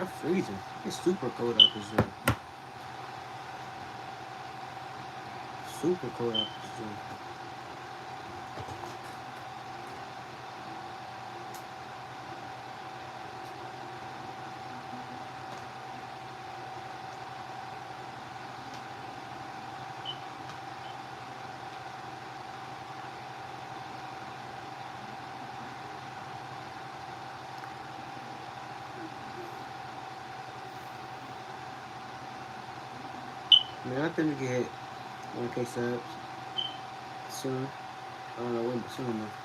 I'm freezing. It's super cold out this room. Super cold out this room. Man, I think we can hit 1K subs soon. I don't know when, but soon enough.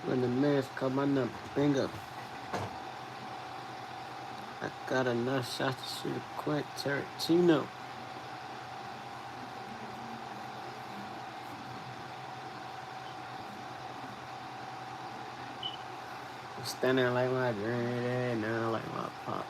When the man's call my number, bingo. I got enough shots to shoot a Quentin Tarantino. Standing like my granddad, now like my pops.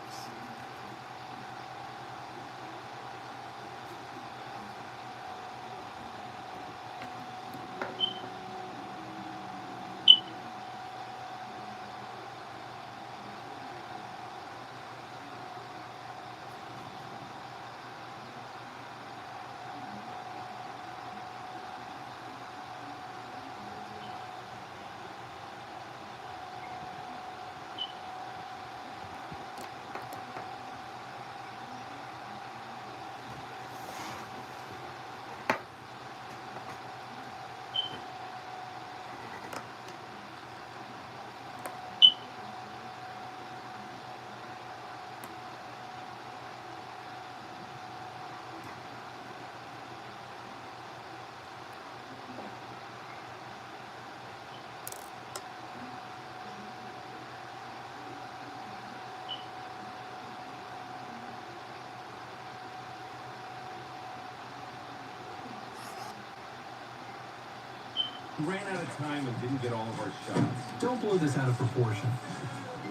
Ran out of time and didn't get all of our shots. Don't blow this out of proportion.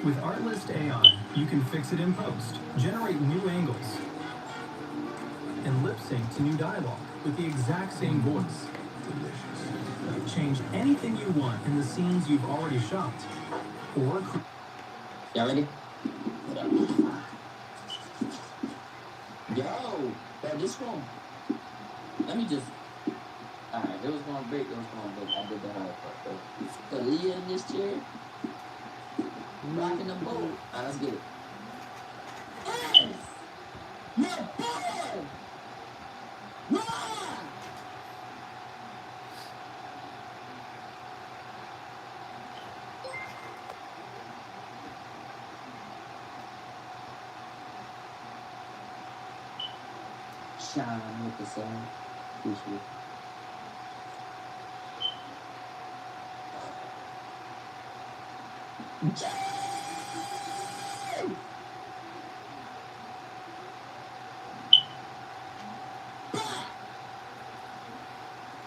With Artlist AI, you can fix it in post, generate new angles, and lip sync to new dialogue with the exact same voice. Delicious. Change anything you want in the scenes you've already shot. Or... Y'all ready? Yo! Bro, this one... Let me just... Alright, it was going to break, it was going to break. I did the hard part, though. Leah in this chair. Rocking the boat. Alright, let's get it. Yes! Not bad! Run! Shine with the sun. Appreciate it. I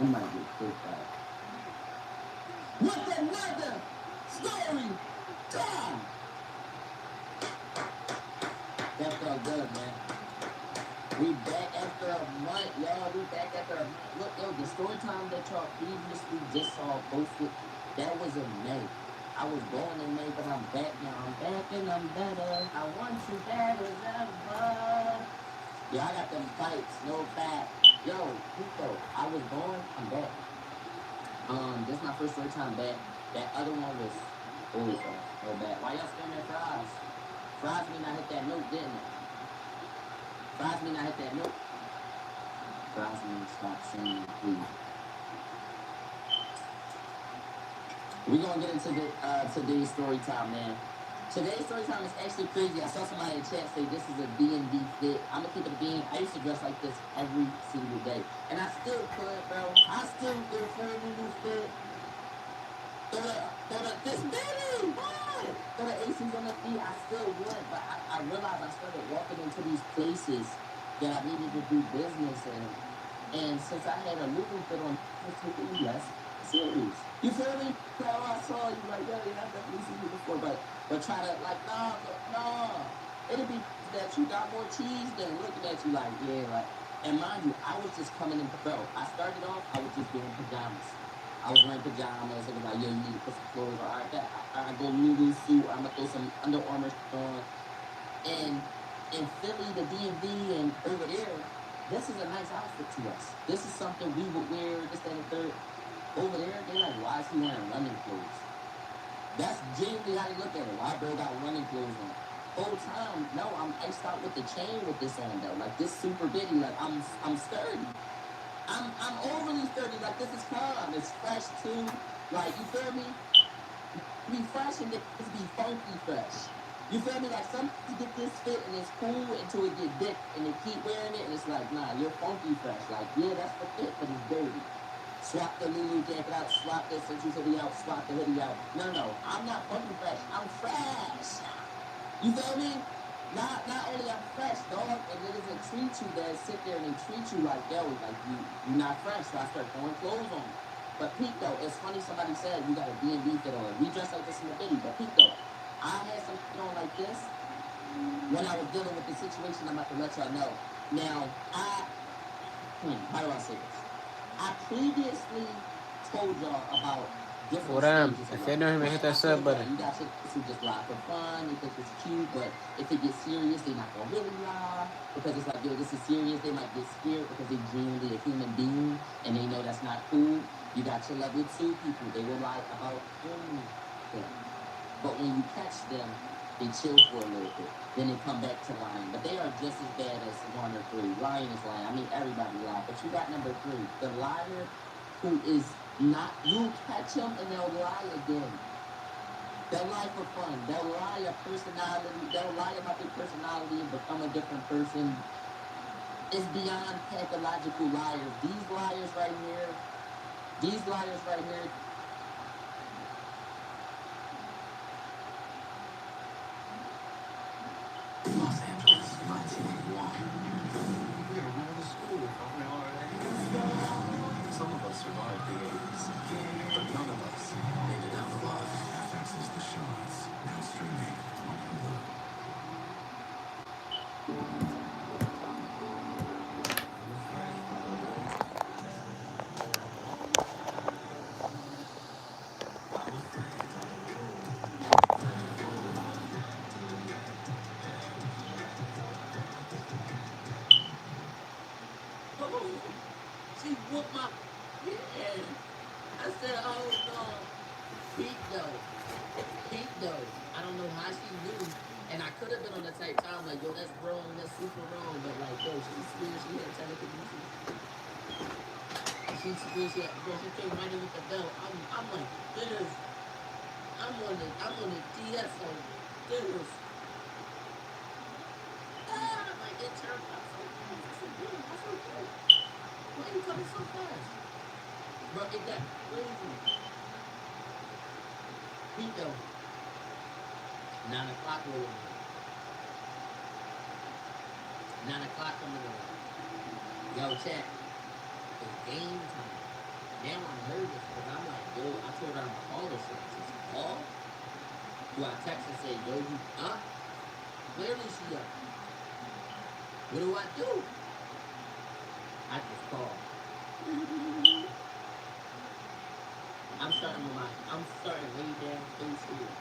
might get clipped out. What the weather? Story time! That felt good, man. We back after a month, y'all. We back after a month. Look, yo, the story time that y'all previously just saw posted, that was in May. I was born in May, but I'm back now. I'm back and I'm better. I want you better than ever. Yeah, I got them fights, no fat. Yo, Pico, I was born, I'm back. This is my first story time back. That other one was old, so back. Why y'all screaming at fries? Fries mean I hit that note, didn't it? Fries may not hit that milk. Fries may stop singing, please. We're gonna get into the today's story time, man. Today's story time is actually crazy. I saw somebody in the chat say this is a D&D fit. I'm gonna keep it a bean. I used to dress like this every single day, and I still could, bro. I still could for a new fit. Throw the this baby, what? Throw the ACs on the feet. I still would, but I realized I started walking into these places that I needed to do business in, and since I had a Lulu fit on, I was taking me less serious. You feel me? So I saw you like, yo, yeah, I've definitely seen you before, but try to like, nah. It'll be that you got more cheese than looking at you like, yeah, like. And mind you, I was just coming in, bro. I started off, I was just doing pajamas. I was wearing pajamas. It was like, yo, you need to put some clothes on. All right, I go Lulu suit. I'm gonna throw some Under Armour on. And in Philly, the DMV, and over there, this is a nice outfit to us. This is something we would wear. This, that, and the third. Over there, they're like, why is he wearing running clothes? That's genuinely how they look at it. Why bro got running clothes on? Whole time, no, I'm iced out with the chain with this on though. Like this super bitty, like I'm sturdy. I'm overly sturdy, like this is calm. It's fresh too. Like you feel me? Be fresh and it's be funky fresh. You feel me? Like some people get this fit and it's cool until it get dick and they keep wearing it and it's like, nah, you're funky fresh. Like, yeah, that's the fit, but it's dirty. Swap the Lulu jacket out, swap the Century hoodie out, swap the hoodie out. No. I'm not funky fresh. I'm fresh. You feel me? Not only I'm fresh, dog, and it doesn't treat you that sit there and they treat you like, yo, like you're not fresh, so I start throwing clothes on. But Pete though, it's funny somebody said you got a D&D fit on. We dress like this in the video, but Pete though, I had some fit on like this when I was dealing with the situation I'm about to let y'all know. Now, how do I say this? I previously told y'all about different stages of If you're new, hit that sub button. You got chicks who just lie for fun, they think it's cute, but if it gets serious, they're not gonna really lie because it's like, yo, this is serious. They might get scared because they're genuinely a human being and they know that's not cool. You got your level 2 people, they will lie about anything. But when you catch them, they chill for a little bit. Then they come back to lying. But they are just as bad as 1 or 3. Lying is lying. I mean, everybody lies. But you got number 3. The liar who is not, you catch them and they'll lie again. They'll lie for fun. They'll lie a personality. They'll lie about their personality and become a different person. It's beyond pathological liars. These liars right here, Los Angeles, 1981. We are running the school, don't we already? Some of us survived the 80s, but none of us made it out alive. FX is the shots, now streaming on Hulu. She whooped my head. I said, oh no. Pete though. I don't know how she knew. And I could have been on the type time like, yo, that's wrong, that's super wrong. But like, yo, she's scared, she had telekinesis. She's scared, she came right in with the belt. I'm like, this. I'm on the DS like this. I'm like, it turned out so fast. I said, damn, that's okay. Why are you coming so fast? Bro, it got crazy. Pico. 9 o'clock rolling. 9 o'clock coming on. Yo, chat. It's game time. Now I'm nervous because I'm like, yo, I told her I'm gonna call her shit. She call? Do I text and say, yo, you up? Clearly she up. What do I do? I just call. I'm starting way down face here.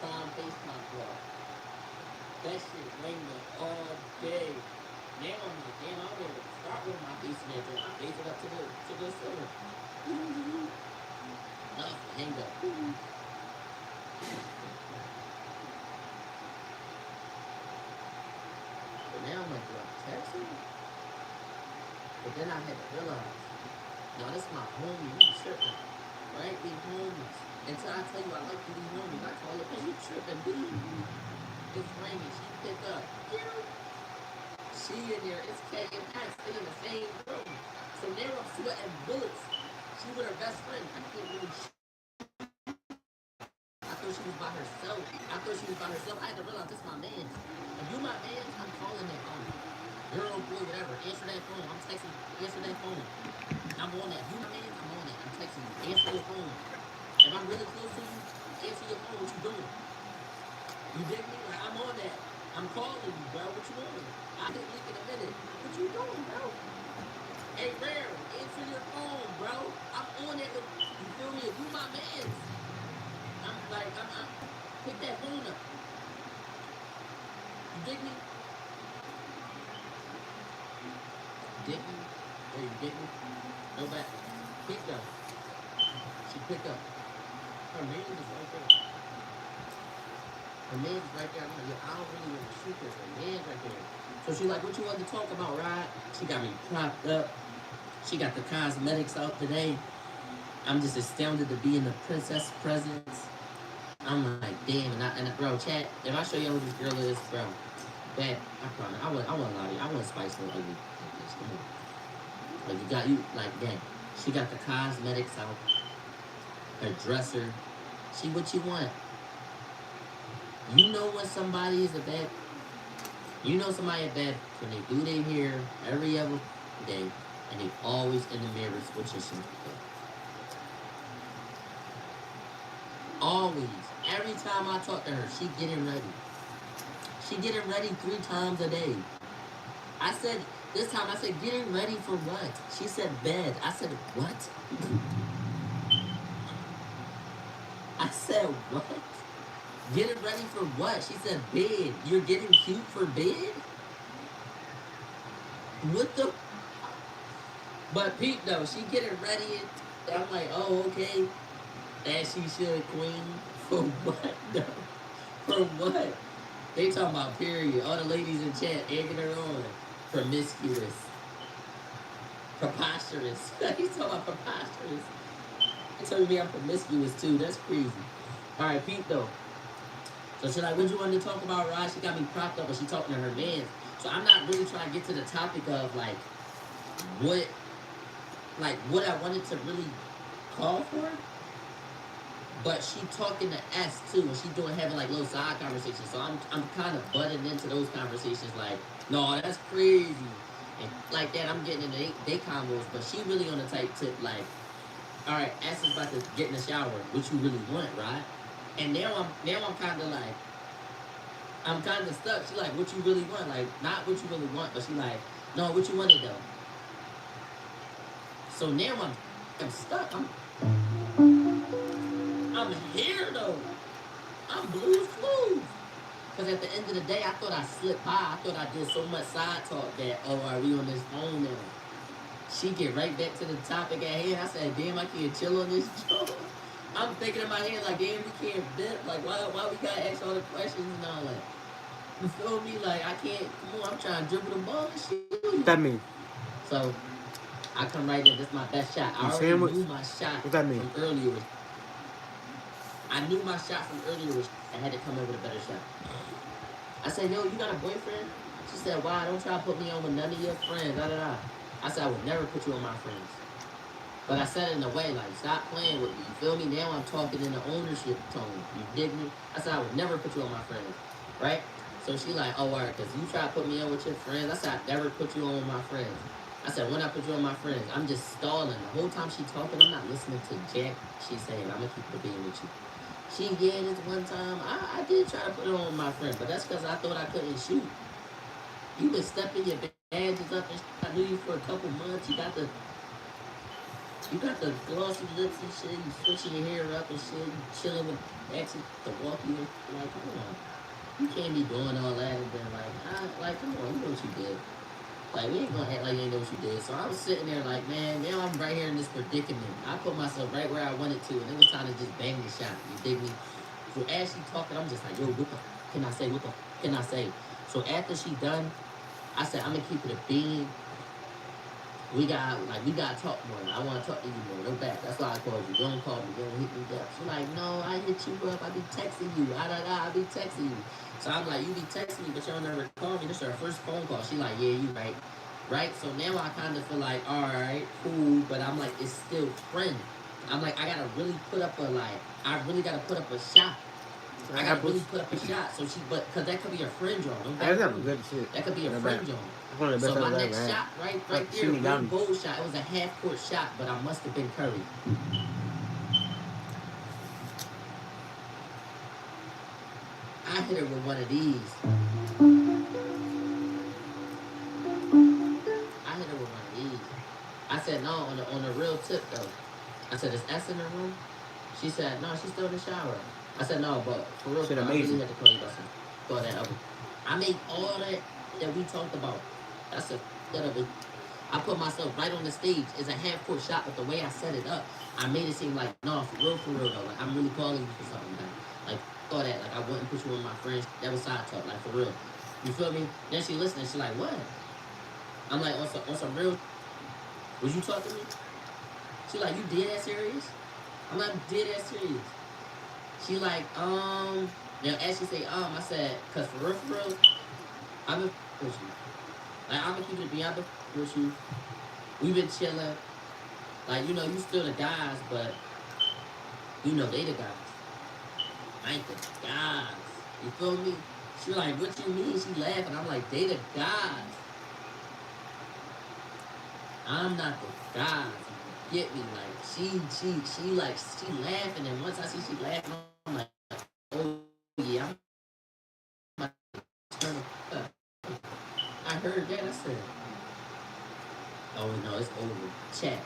Calm face pop bro. That shit ringing all day. Now I'm like, damn, I'm ready to start with my face in there. I face it up to the center. Hang up. now I'm like, do I text her? But then I had to realize, no, this is my homie, you tripping. Right? We homies. Until I tell you I like these homies, I call her, hey, you tripping, dude. It's raining, she pick up. You know? She in there, it's K and Pat, they in the same room. So now I'm sweating bullets. She with her best friend. I can't really I thought she was by herself. I had to realize this is my man. If you my man, I'm calling that phone. Girl, boy, whatever. Answer that phone. I'm texting. Answer that phone. I'm on that. You my man, I'm on that. I'm texting you. Answer your phone. If I'm really close to you, answer your phone. What you doing? You dig me? Like, I'm on that. I'm calling you, bro. What you doing? I didn't leak in a minute. What you doing, bro? Hey, Rare, answer your phone, bro. I'm on that with, you feel me? If you my man, I'm pick that phone up. You dig me? Dig me? Or you dig me? No back. Pick up. She pick up. Her man is right there. Her man's right there. I'm like, yo, I don't really want to shoot this. Her man's right there. So she like, what you want to talk about, right? She got me propped up. She got the cosmetics out today. I'm just astounded to be in the princess presence. I'm like, damn, and bro, chat, if I show you who this girl is, bro, that, I promise, I wouldn't lie to you. I wouldn't spice no ugly like this. Come on. Like, like that. She got the cosmetics out. Her dresser. She what you want. You know when somebody is a bad, you know somebody is bad when they do their hair every other day, and they always in the mirror switching shit. Always. Every time I talk to her, she getting ready. She getting ready 3 times a day. I said, this time I said, getting ready for what? She said bed. I said, what? I said, what? Getting ready for what? She said, bed. You're getting cute for bed? What the? But Pete, though, she getting ready. And I'm like, oh, okay. As she should, queen. For what, though? For what? They talking about period. All the ladies in chat egging her on. Promiscuous. Preposterous. He's talking about preposterous. They telling me I'm promiscuous, too. That's crazy. Alright, Pete, though. So she's like, what you want to talk about, Rod? She got me propped up, but she talking to her man. So I'm not really trying to get to the topic of, like, what I wanted to really call for. But she talking to S too, and she having like little side conversations. So I'm kind of butting into those conversations like, no, that's crazy, and like that. I'm getting into they combos, but she really on the type tip like, all right, S is about to get in the shower. What you really want, right? And now I'm kind of like, I'm kind of stuck. She like, what you really want? Like, not what you really want, but she like, no, what you wanted though. So now I'm stuck. I'm here though. I'm Blue's Clues. Because at the end of the day, I thought I slipped by. I thought I did so much side talk that, oh, are we on this phone now? She get right back to the topic at hand. I said, damn, I can't chill on this job. I'm thinking in my head like, damn, we can't dip. Like, why we gotta ask all the questions and all that? You feel me? Like, I can't, come on, I'm trying to dribble the ball and shit. What that mean? So, I come right in. This is my best shot. I already knew my shot what that mean? from earlier. I knew my shot from earlier was I had to come in with a better shot. I said, yo, you got a boyfriend? She said, why? Don't try to put me on with none of your friends. Da, da, da. I said, I would never put you on my friends. But I said it in a way, like, stop playing with me. You feel me? Now I'm talking in the ownership tone. You dig me? I said, I would never put you on my friends. Right? So she like, oh, all right, because you try to put me on with your friends. I said, I'd never put you on with my friends. I said, when I put you on my friends, I'm just stalling. The whole time she talking, I'm not listening to Jack. She's saying, I'm going to keep it being with you. She did this one time. I did try to put it on with my friend, but that's because I thought I couldn't shoot. You been stepping your badges up and I knew you for a couple months. You got the glossy lips and shit. You switching your hair up and shit. You chilling with exes to walk you. Like, come on. You can't be doing all that and then like, come on, you know what you did. Like, we ain't gonna act like you ain't know what you did. So I was sitting there like, man, now I'm right here in this predicament. I put myself right where I wanted to, and it was time to just bang the shot. You dig me? So as she talking, I'm just like, yo, what the can I say? What the can I say? So after she done, I said, I'm gonna keep it a bean. We gotta talk more. I wanna talk to you more. No back. That's why I called you. Don't call me, don't hit me up. She's like, no, I hit you up. I be texting you. I be texting you. So I'm like, you be texting me, but you don't never call me. This is our first phone call. She like, yeah, you right. Right? So now I kinda feel like, alright, cool, but I'm like, it's still friend. I'm like, I gotta really put up I really gotta put up a shot. I gotta really put up a shot. So cause that could be a friend draw. That's not good shit. That could be a Not friend bad. draw. That's one of the best So my I've ever next had. shot, right there, Shooting real down. goal shot. It was a half court shot, but I must have been Curry. I hit her with one of these. I hit her with one of these. I said no on the real tip though. I said, is S in the room? She said, no, she's still in the shower. I said, no, but for real, I really had to call you about something. Call that other. I made all that we talked about. That's a that of it. I put myself right on the stage. It's a half court shot, but the way I set it up, I made it seem like, no, for real though. Like I'm really calling you for something. Like thought that, like I wouldn't put you with my friends. That was side talk, like for real. You feel me? Then she listening. She like, what? I'm like, on some real. Was you talking to me? She like, you dead ass serious? I'm like, dead ass serious. She like, now as she say, I said, cause for real, I've been with you. Like, I'm gonna keep it be, I've been with you. We've been chilling. Like, you still the guys, but they the guys. I ain't the guys. You feel me? She like, what you mean? She laughing. I'm like, they the guys. I'm not the guys. Get me? Like, she laughing, and once I see she laughing, I'm like, oh yeah, I'm like, turn up. I heard that. I said, oh no, it's over. Chat.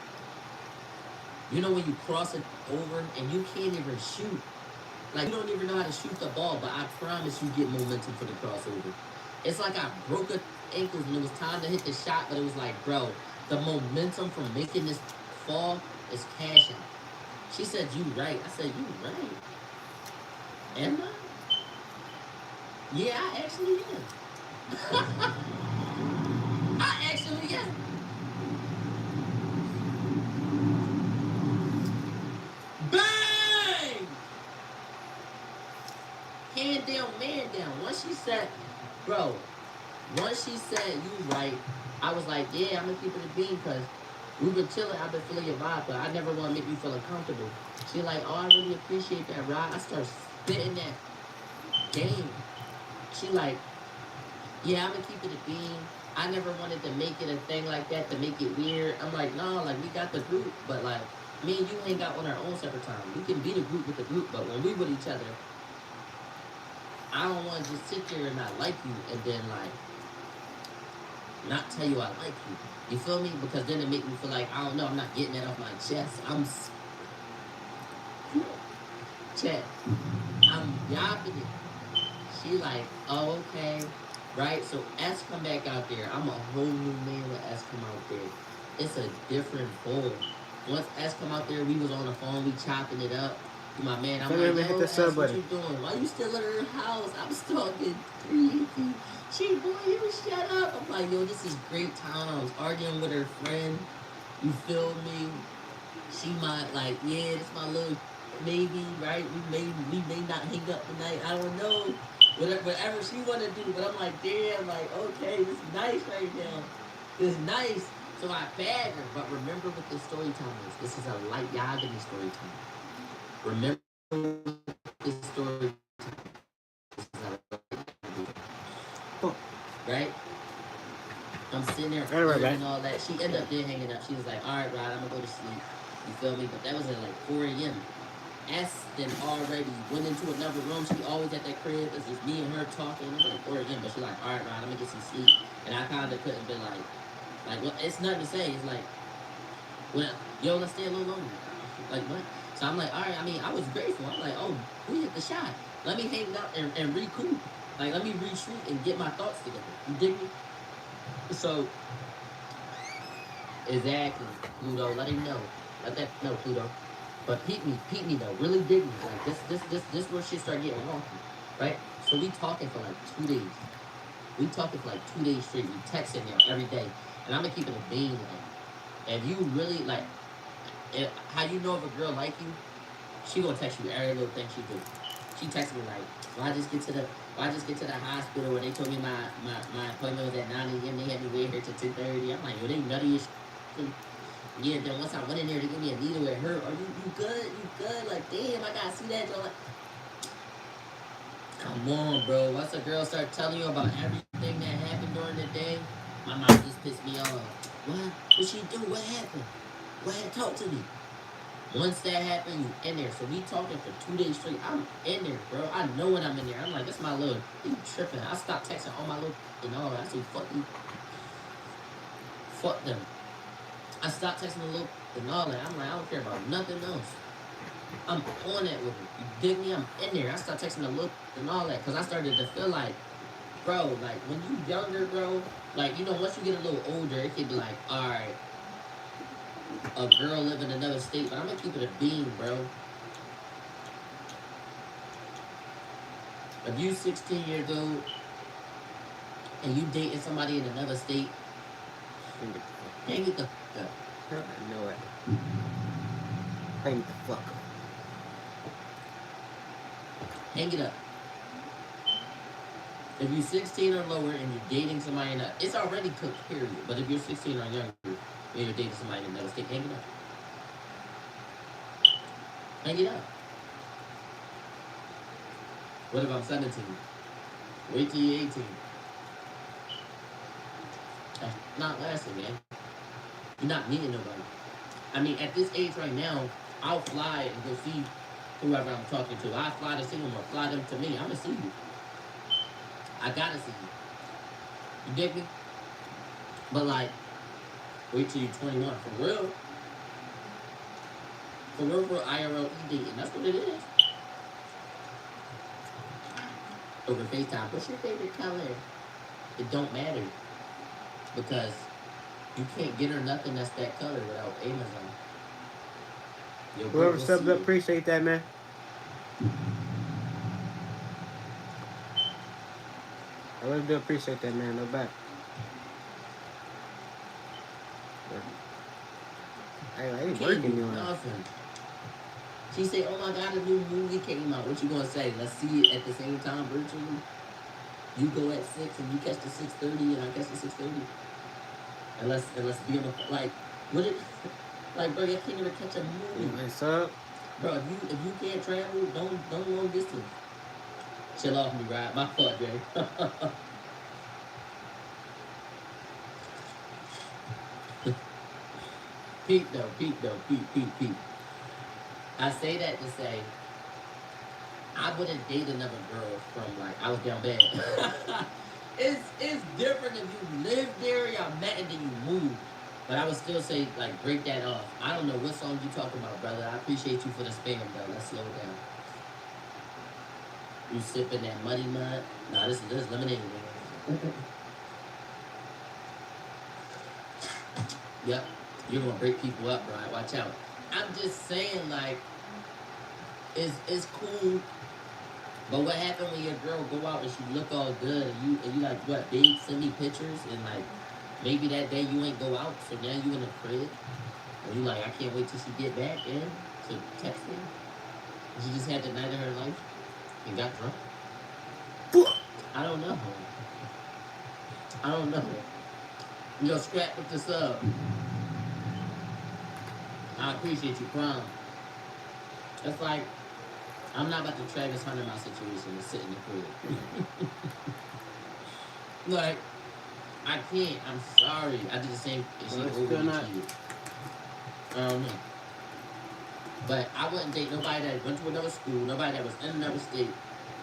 You know when you cross it over and you can't even shoot. Like, you don't even know how to shoot the ball, but I promise you get momentum for the crossover. It's like I broke her ankles and it was time to hit the shot, but it was like, bro, the momentum from making this fall is cashing. She said, you right. I said, you right. Am I? Yeah, I actually am. I actually am. Bang! Hand down, man down. Once she said, you right, I was like, yeah, I'm gonna keep it a bean because we've been chilling. I've been feeling your vibe, but I never want to make you feel uncomfortable. She like, oh, I really appreciate that, Rod. I start spitting that game. She like, yeah, I'm gonna keep it a bean. I never wanted to make it a thing like that to make it weird. I'm like, no, like we got the group, but like me and you hang out on our own separate time. We can be the group with the group, but when we with each other, I don't want to just sit there and not like you and then like not tell you I like you. You feel me? Because then it make me feel like, I don't know, I'm not getting that off my chest. Chat. I'm yapping it. She like, oh, okay. Right? So S come back out there. I'm a whole new man when S come out there. It's a different bowl. Once S come out there, we was on the phone, we chopping it up. My man, I'm like, yo, S, what you doing? Why you still at her house? I'm stalking 3. She, boy, you shut up. I'm like, yo, this is great times. Arguing with her friend. You feel me? She might like, yeah, this my little maybe, right? We may not hang up tonight. I don't know. Whatever she wanna do. But I'm like, damn, like, okay, this is nice right now. This is nice. So I bag her. But remember what this story time is. This is a light Yagami story time. Remember this story. Right? I'm sitting there and all that. She ended up there hanging up. She was like, all right, Rod, I'm going to go to sleep. You feel me? But that was at like 4 a.m. S then already went into another room. She always at that crib. It's just me and her talking. It was like 4 a.m. But she's like, all right, Rod, I'm going to get some sleep. And I kind of couldn't be like, well, it's nothing to say. It's like, well, yo, let's stay a little longer. Like, what? So I'm like, all right, I mean, I was grateful. I'm like, oh, we hit the shot. Let me hang out and recoup. Like, let me retreat and get my thoughts together. You dig me? So, exactly, Pluto, let him know. Let that know, Pluto. But peep me though. Really dig me. Like, this where shit start getting wonky. Right? So we talking for like 2 days. We talking for like 2 days straight. We texting them every day, and I'm gonna keep it a bean. Like, if you really like, how you know if a girl like you, she gonna text you every little thing she do. She texted me like, "Well, I just get to the hospital where they told me my appointment was at 9 a.m. They had me wait here till 10:30." I'm like, "Yo, they nutty as shit." Yeah, then once I went in there to give me a needle, it hurt. Are you good? You good? Like, damn, I gotta see that. Like, come on, bro. Once a girl start telling you about everything that happened during the day, my mom just pissed me off. What? What she do? What happened? What happened? Talk to me. Once that happened, you in there. So we talking for 2 days straight. I'm in there, bro. I know when I'm in there. I'm like, that's my little. You tripping? I stopped texting all my little and all. I say, fuck you, fuck them. I stopped texting the little and all that. I'm like, I don't care about nothing else. I'm on that with her. You dig me? I'm in there. I stopped texting the look and all that because I started to feel like, bro, like when you younger, bro, like, you know, once you get a little older, it can be like, all right, a girl live in another state, but I'm gonna keep it a beam, bro. If you 16 years old and you dating somebody in another state, hang it the fuck up. I know it. Hang the fuck up. Hang it up. If you're 16 or lower and you're dating somebody in a, it's already cooked, period. But if you're 16 or younger and you're dating somebody in another state, hang it up. Hang it up. What if I'm 17? Wait till you're 18. That's not lasting, man. You're not meeting nobody. I mean, at this age right now, I'll fly and go see whoever I'm talking to. I'll fly to see them or fly them to me. I'm gonna see you. I gotta see you. You dig me? But like, wait till you're 21. For real. For real, for IRL dating. That's what it is. Over FaceTime. What's your favorite color? It don't matter. Because you can't get her nothing that's that color without Amazon. Yo, bro, Whoever go subbed see up, it. appreciate that, man. I really do appreciate that, man. No back. I ain't Can't working do you on. nothing. She said, "Oh my God, a new movie came out. What you gonna say? Let's see it at the same time virtually. You go at 6 and you catch the 6:30 and I catch the 6:30. And let's be on the like what it like, bro. You can't even catch a movie, Hey, sub. bro. If you can't travel, don't long distance. Chill off me, right? My fault, Jay. Pete though, Pete. I say that to say I wouldn't date another girl from like I was down bad. It's different if you live there, y'all met and then you move. But I would still say like break that off. I don't know what song you talking about, brother. I appreciate you for the spam though. Let's slow it down. You sipping that muddy mud? Nah, this is lemonade. Man. Yep, you're gonna break people up, Brian. Watch out. I'm just saying, like, it's cool. But what happened when your girl go out and she look all good and you like what, babe, send me pictures and like maybe that day you ain't go out, so now you in the crib and you like I can't wait till she get back in to text me. And she just had the night of her life and got drunk. I don't know. I don't know. Yo, scrap with the sub. I appreciate you, prom. It's like I'm not about to Travis Hunter my situation and sit in the crib. Like, I can't. I'm sorry. I did the same. She Well, it's over still me not. cheated. I don't know. But I wouldn't date nobody that went to another school, nobody that was in another state,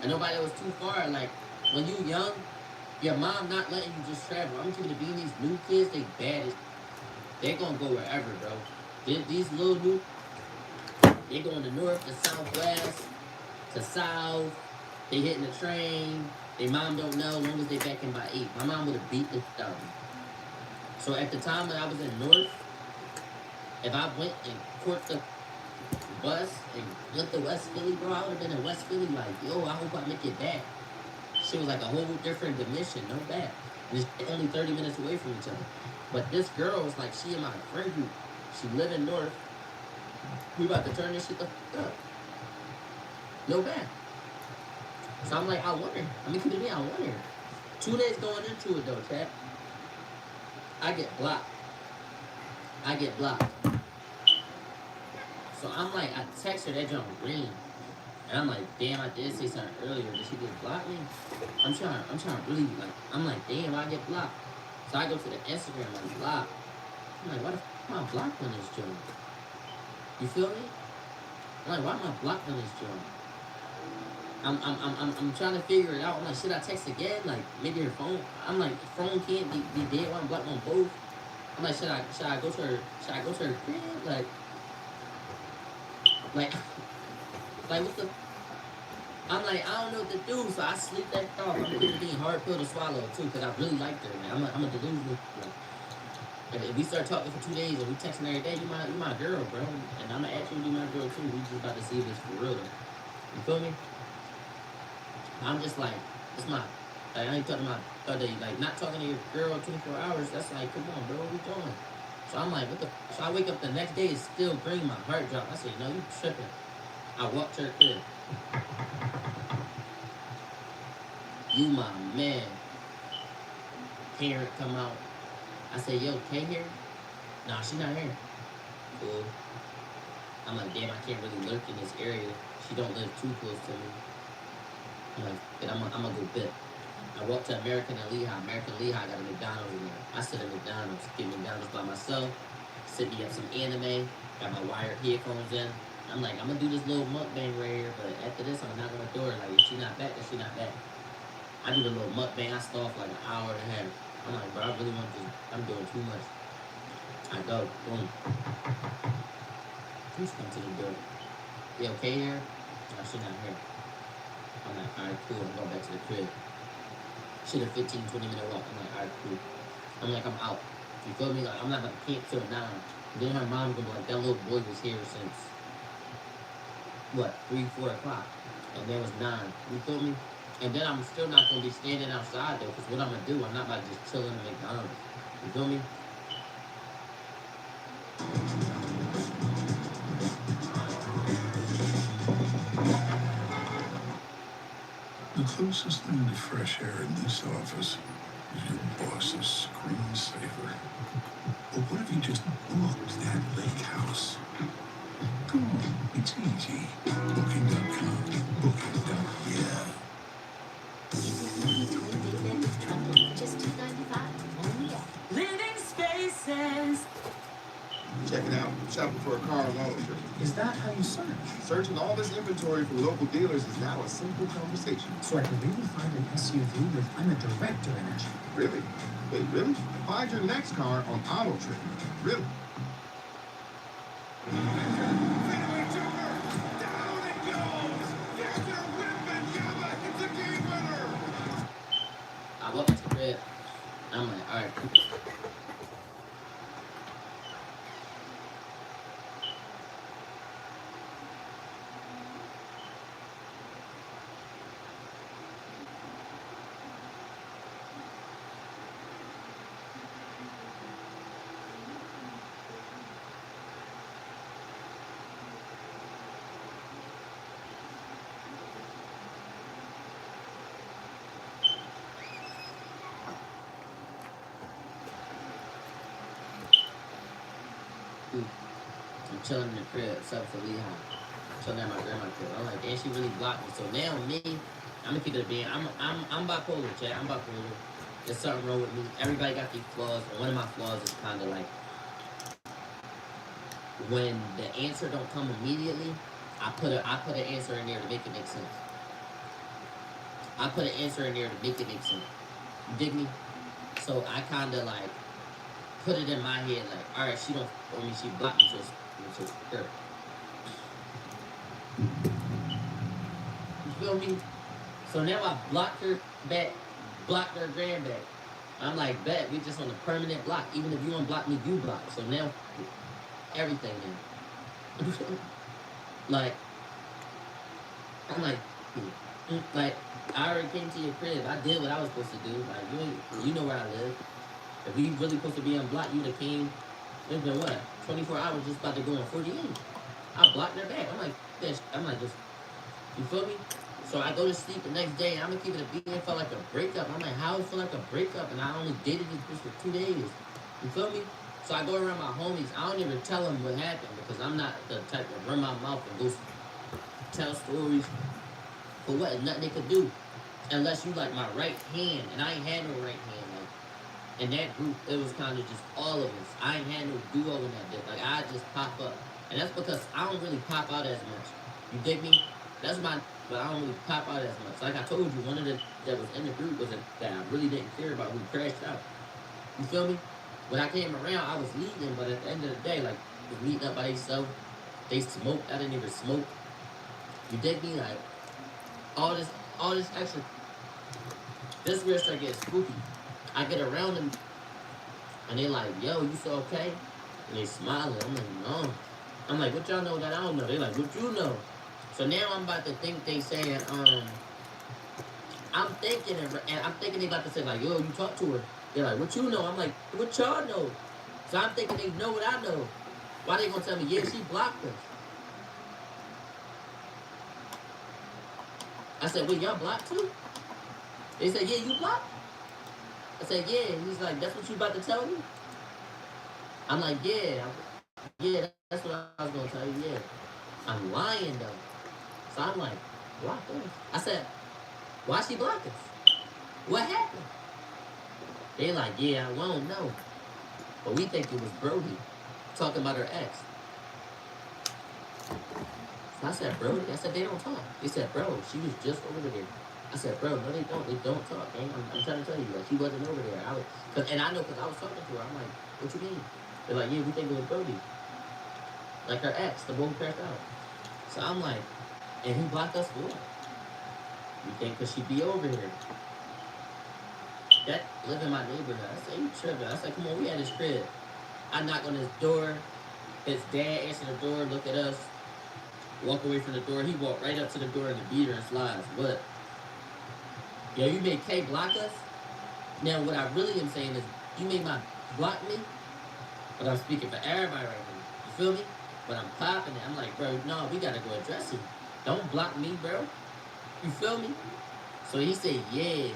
and nobody that was too far. Like, when you young, your mom not letting you just travel. I'm gonna be these new kids, they bad as they gonna go wherever, bro. These little new, they going to north, to southwest, to south. They hitting the train. Their mom don't know. As long as they back in by 8, my mom would have beat the stuff. So at the time when I was in North, if I went and caught the bus and went to West Philly, bro, I would have been in West Philly like, yo, I hope I make it back. She was like a whole different dimension, no bad. And it's only 30 minutes away from each other. But this girl was like, she in my friend group. She live in North. We about to turn this shit the fuck up. No bad. So I'm like, I wonder. I mean, to me, I wonder. 2 days going into it though, chat. I get blocked. So I'm like, I text her, that jump green. And I'm like, damn, I did say something earlier. Did she just block me? I'm trying to really, like, I'm like, damn, I get blocked. So I go to the Instagram, like, block. I'm like, why the f am I blocked on this joint? You feel me? I'm like, why am I blocked on this joint? I'm trying to figure it out. I'm like, should I text again? Like, maybe her phone. I'm like, phone can't be dead while I'm blocked on both. I'm like, should I go to her crib? Like what the? I'm like, I don't know what to do, so I sleep that off. I'm being hard pill to swallow too, because I really liked her, man. I'm a delusional. Like, if we start talking for 2 days and we texting every day, you my girl, bro. And I'm gonna actually be my girl too. We just about to see if it's for real. You feel me? I'm just like, it's my, like, I ain't talking about other, like, not talking to your girl 24 hours. That's like, come on, bro, what we doing? So I'm like, what the? So I wake up the next day, it's still green. My heart dropped. I said, no, you tripping. I walked to her crib. You my man. Parent come out. I said, yo, Kay here? Nah, she not here. Cool. I'm like, damn, I can't really lurk in this area. She don't live too close to me. I'm like, but I'm gonna go bit. I walked to American and Lehigh. American and Lehigh got a McDonald's in there. I sit at McDonald's, get McDonald's by myself, sit me up some anime, got my wired headphones in. I'm like, I'm gonna do this little mukbang right here, but after this, I'm not gonna do it. Like, if she not back, then she not back. I do the little mukbang. I stall for like an hour and a half. I'm like, bro, I really want to. I'm doing too much. I go, boom. Please come to the door. You okay here? No, she not here. I'm like, alright, cool. I'm going back to the crib. Shit, a 15, 20-minute walk. I'm like, alright, cool. I'm like, I'm out. You feel me? Like, I'm not about to camp till 9. Then her mom gonna be like, that little boy was here since, what, 3, 4 o'clock. And there was 9. You feel me? And then I'm still not gonna be standing outside, though, because what I'm gonna do, I'm not about to just chilling in McDonald's. You feel me? The closest thing to fresh air in this office is your boss's screensaver. But what if you just booked that lake house? Come on, it's easy. Booking.com. Booking.yeah. Just $2.95. Only at Living spaces. Check it out. Shopping for a car alone. Is that how you search? Searching all this inventory from local dealers is now a simple conversation. So I can really find an SUV with I'm a director in it. Really? Wait, really? Find your next car on Auto Trader. Really? I walked to the crib. I'm like, alright. I'm chilling in the crib, except for Lehigh. Chilling at my grandma's crib. I'm like, damn, she really blocked me. So now me, I'm gonna keep it being. I'm bipolar, Chad. I'm bipolar. There's something wrong with me. Everybody got these flaws, and one of my flaws is kind of like when the answer don't come immediately. I put an answer in there to make it make sense. I put an answer in there to make it make sense. You dig me? So I kind of like put it in my head like, all right, she don't, I mean, she blocked me, so her. You feel me? So now I blocked her back, blocked her grand back. I'm like, bet, we just on a permanent block. Even if you unblock me, you block. So now, everything now. Like, I'm like, Like, I already came to your crib. I did what I was supposed to do. Like, you know where I live. If we really supposed to be on block, you'd have came. It's been what? 24 hours just about to go on 48. I blocked her back. I'm like, this. I'm like, just, you feel me? So I go to sleep the next day, and I'm gonna keep it a beat. It felt like a breakup. I'm like, how it feel like a breakup? And I only dated this bitch for 2 days. You feel me? So I go around my homies. I don't even tell them what happened because I'm not the type to run my mouth and go tell stories for what? Nothing they could do. Unless you like my right hand. And I ain't had no right hand. Like, in that group, it was kind of just all of us. I ain't had no duo in that bit. Like, I just pop up. And that's because I don't really pop out as much. You dig me? That's my, but I don't really pop out as much. Like I told you, one of the that was in the group was that I really didn't care about who crashed out. You feel me? When I came around, I was leading, but at the end of the day, like, was meeting up by themselves. They smoked. I didn't even smoke. You dig me? Like, all this extra. This where it start getting spooky. I get around them, and they like, yo, you so okay? And they smiling. I'm like, no. I'm like, what y'all know that I don't know? They like, what you know? So now I'm about to think they saying, I'm thinking, and I'm thinking they about to say like, yo, you talk to her. They're like, what you know? I'm like, what y'all know? So I'm thinking they know what I know. Why they gonna tell me, yeah, she blocked us? I said, well, y'all blocked too? They said, yeah, you blocked? I said, yeah. And he's like, that's what you about to tell me? I'm like, yeah. Yeah, that's what I was gonna tell you, yeah. I'm lying though. So I'm like, block us? I said, why she block us? What happened? They like, yeah, I don't know. But we think it was Brody talking about her ex. So I said, Brody? I said, they don't talk. They said, bro, she was just over there. I said, bro, no, they don't. They don't talk, man. I'm trying to tell you, like, she wasn't over there. And I know because I was talking to her. I'm like, what you mean? They're like, yeah, we think it was Brody. Like her ex, the one who crashed out. So I'm like, and he blocked us for what? You think because she be over here? That live in my neighborhood. I said, you tripping. I said, come on, we at his crib. I knock on his door. His dad answered the door, look at us, walk away from the door. He walked right up to the door in the beater and slides. But, yo, you made K block us? Now, what I really am saying is, you made my block me? But I'm speaking for everybody right now. You feel me? But I'm popping it. I'm like, bro, no, we gotta go address it. Don't block me, bro. You feel me? So he said, yeah.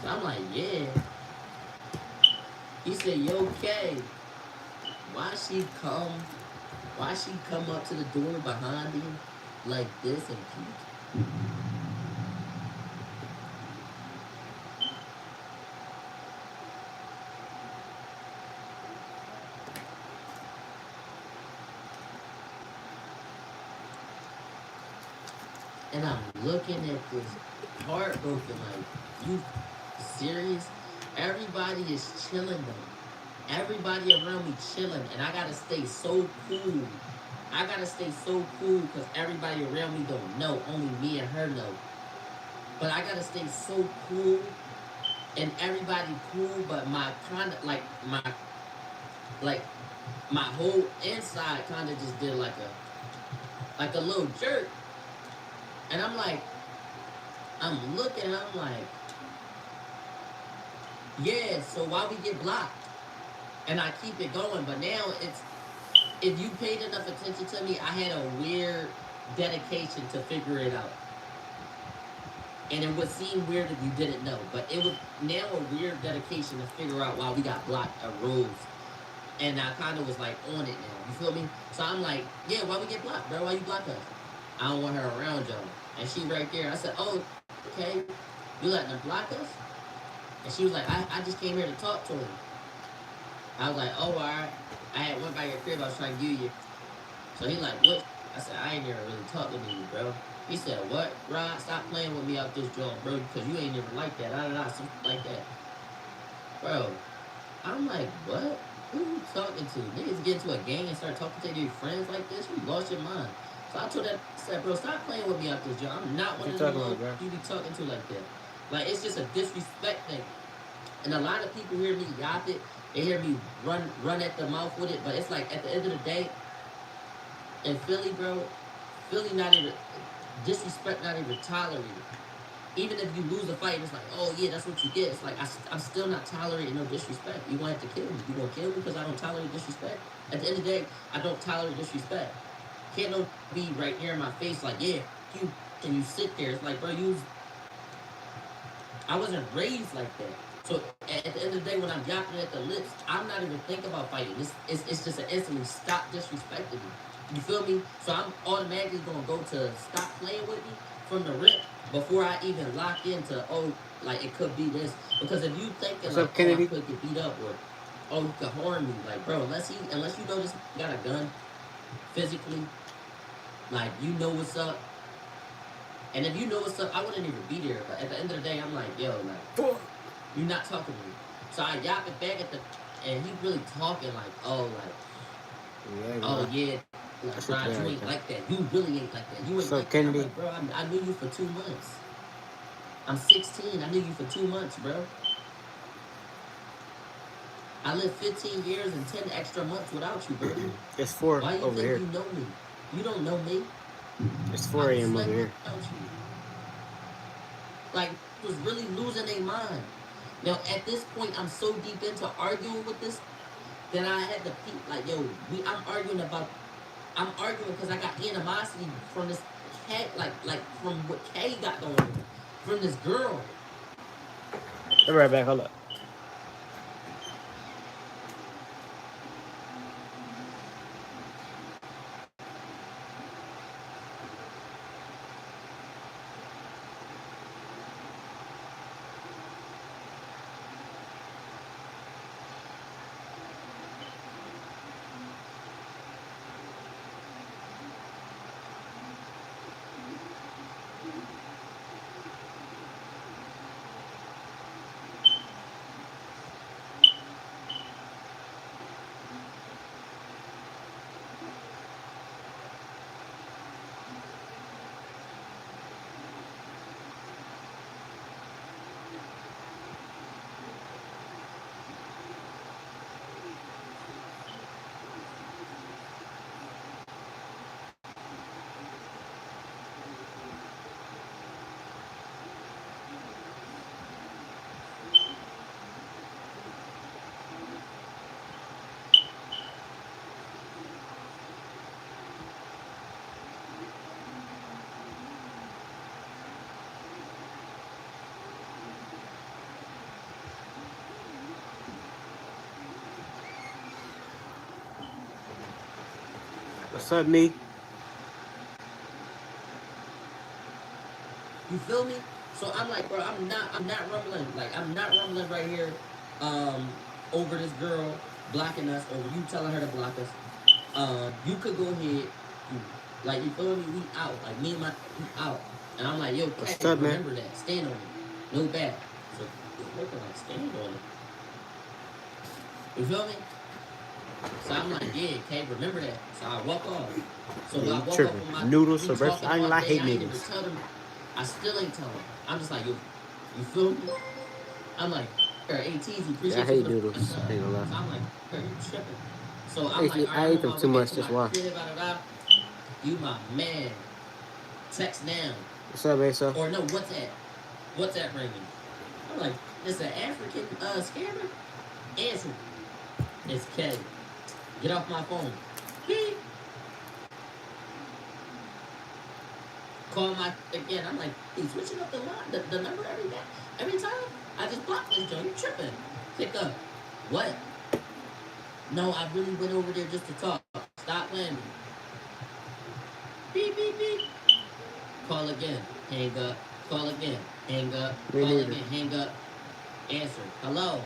So I'm like, yeah. He said, yo, K, why she come up to the door behind him like this and peek? And I'm looking at this heartbroken, like, you serious? Everybody is chilling though. Everybody around me chilling, and I gotta stay so cool. I gotta stay so cool because everybody around me don't know. Only me and her know. But I gotta stay so cool, and everybody cool, but my kind of like my whole inside kind of just did like a little jerk. And I'm like, I'm looking, and I'm like, yeah, so why we get blocked? And I keep it going, but now it's, if you paid enough attention to me, I had a weird dedication to figure it out. And it would seem weird if you didn't know, but it was now a weird dedication to figure out why we got blocked arose. And I kind of was like on it now, you feel me? So I'm like, yeah, why we get blocked, bro? Why you block us? I don't want her around y'all. And she right there. I said, oh, okay, you letting them block us? And she was like, I just came here to talk to him. I was like, oh, all right. I had went by your crib. I was trying to give you. So he like, what? I said, I ain't never really talked to you, bro. He said, what? Rod, stop playing with me out this joint, bro, because you ain't never like that. Something like that. Bro, I'm like, what? Who you talking to? Niggas get into a gang and start talking to their friends like this? You lost your mind. So I told that, I said, bro, stop playing with me out this joint. I'm not one of them you be talking to like that. Like, it's just a disrespect thing. And a lot of people hear me yap it. They hear me run at the mouth with it. But it's like, at the end of the day, in Philly, bro, Philly not even, disrespect not even tolerated. Even if you lose a fight, it's like, oh yeah, that's what you get. It's like I'm still not tolerating no disrespect. You gonna have to kill me. You gonna kill me because I don't tolerate disrespect. At the end of the day, I don't tolerate disrespect. Can't no be right here in my face like, yeah, you, and you sit there. It's like, bro, I wasn't raised like that. So at the end of the day, when I'm yapping at the lips, I'm not even thinking about fighting. It's just an instantly stop disrespecting me. You feel me? So I'm automatically gonna go to stop playing with me from the rip before I even lock into, oh, like it could be this. Because if you thinking What's like, up, oh, I Kennedy? could get beat up, or oh, you could harm me, like, bro, unless you know this got a gun physically, like, you know what's up. And if you know what's up, I wouldn't even be there. But at the end of the day, I'm like, yo, like, you're not talking to me. So I yap it back at the, and he really talking like, Yeah, oh bro. yeah, like, That's a Rod, player you right ain't there. like that. You really ain't like that. You What's ain't up, like that. I'm Kennedy? like, bro, I knew you for 2 months. I'm 16. I knew you for 2 months, bro. I lived 15 years and 10 extra months without you, bro. It's 4 Why you over think here. you know me? You don't know me. It's I 4 was a.m. over slim here. without you. Like, was really losing their mind. Now, at this point, I'm so deep into arguing with this that I had to peep. Like, yo, I'm arguing because I got animosity from this K, like from what K got going on, from this girl. Be right back. Hold up. What's up, me? You feel me? So I'm like, bro, I'm not rumbling. Like, I'm not rumbling right here, um, over this girl blocking us, or you telling her to block us. You could go ahead, you, like, you feel me? We out, like me and we out, and I'm like, yo, What's Kay, up, man? remember that, stand on it, no bad. So it's looking like stand on it. You feel me? So I'm like, yeah, Kay, remember that. So I walk off. So Yeah, I you walk off tripping. on my, Noodles we for breakfast. talking I ain't all gonna lie, I day. hate I ain't even noodles. tell them. I still ain't tell them. I'm just like, yo, you feel me? I'm like, ATs, we Yeah, I appreciate you for hate the noodles. sub. I ain't gonna lie. So I'm like, you tripping. So I I'm like, all right, I I'm ate on them my too way back much. to That's my why. crib, You my man. Text now. What's up, Asa? Or no, WhatsApp. WhatsApp ringing. I'm like, it's an African scammer? Answer. It's K. Get off my phone. Beep. Call my again. I'm like, he's switching up the line, the number every time. I just blocked this joint. You tripping? Pick up. What? No, I really went over there just to talk. Stop playing me. Beep beep beep. Call again. Hang up. Call again. Hang up. Me Call neither. again. Hang up. Answer. Hello.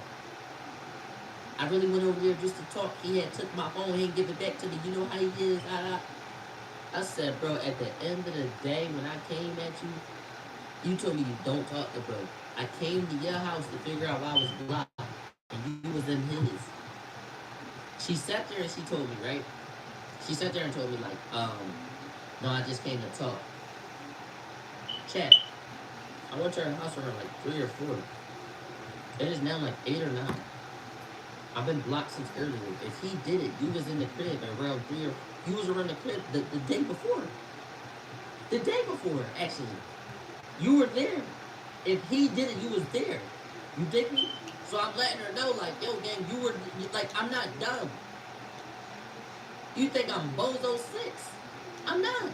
I really went over there just to talk. He had took my phone. He didn't give it back to me. You know how he is. I said, bro, at the end of the day, when I came at you, you told me you don't talk to bro. I came to your house to figure out why I was blocked, and you was in his. She sat there and she told me, right? She sat there and told me, like, no, I just came to talk. Chat. I went to her house around like 3 or 4. It is now like 8 or 9. I've been blocked since earlier. If he did it, you was in the crib around 3 or you was around the crib the day before. The day before, actually. You were there. If he did it, you was there. You dig me? So I'm letting her know, like, yo, gang, like, I'm not dumb. You think I'm Bozo 6? I'm not.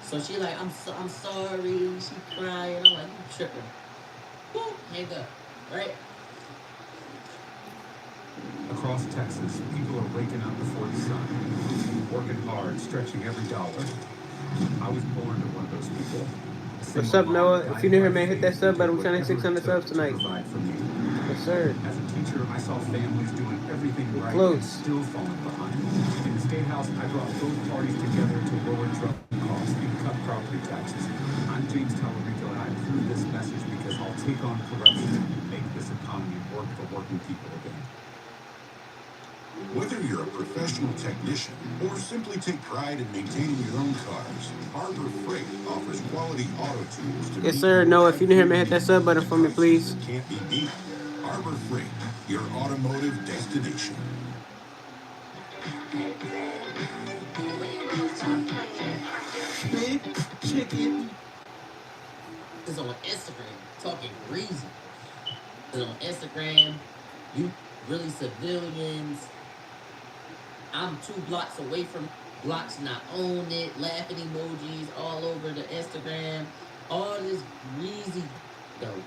So she like, I'm sorry. She crying. I'm like, you tripping. Boom, hang up. Right? Across Texas, people are waking up before the sun, working hard, stretching every dollar. I was born to one of those people. What's up, Noah? If you're new here, man, hit that sub button. We're trying to 600 subs tonight. Yes, sir. As a teacher, I saw families doing everything right and Close. still falling behind. In the State House, I brought both parties together to lower drug costs and cut property taxes. I'm James Talarico, and I approve this message because I'll take on corruption and make this economy work for working people again. Whether you're a professional technician or simply take pride in maintaining your own cars, Harbor Freight offers quality auto tools to Yes, meet sir. your Noah, if you're new here, man, hit that needs sub button at for me, prices please. that can't be beat. Harbor Freight, your automotive destination. Big chicken is on Instagram talking greasy. Is on Instagram. You really civilians. I'm 2 blocks away from blocks not own it. Laughing emojis all over the Instagram. All this greasy though.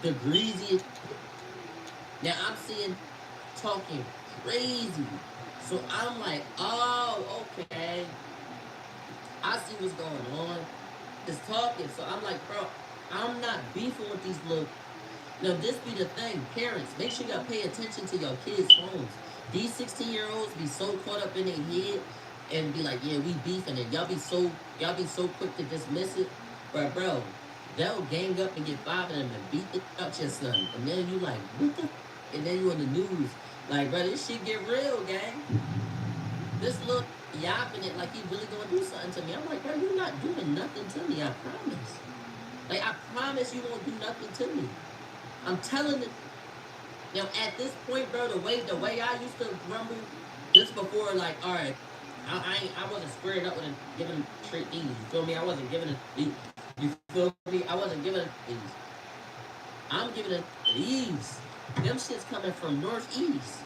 The greasiest. Now I'm seeing talking crazy. So I'm like, oh, okay. I see what's going on. It's talking. So I'm like, bro, I'm not beefing with these little. Now, this be the thing. Parents, make sure y'all pay attention to your kids' phones. These 16-year-olds be so caught up in their head and be like, yeah, we beefing it. Y'all be so quick to dismiss it. But, bro, they'll gang up and get 5 of them and beat the out your son. And then you like, what the? And then you on the news. Like, bro, this shit get real, gang. This little yapping it like he really gonna do something to me. I'm like, bro, you're not doing nothing to me, I promise. Like, I promise you won't do nothing to me. I'm telling it. Now, at this point, bro, the way I used to rumble, just before, like, all right, I wasn't squaring up with him, giving him straight D's. You feel me? I wasn't giving it. You feel me? I wasn't giving it D's. I'm giving it D's. Them shit's coming from northeast.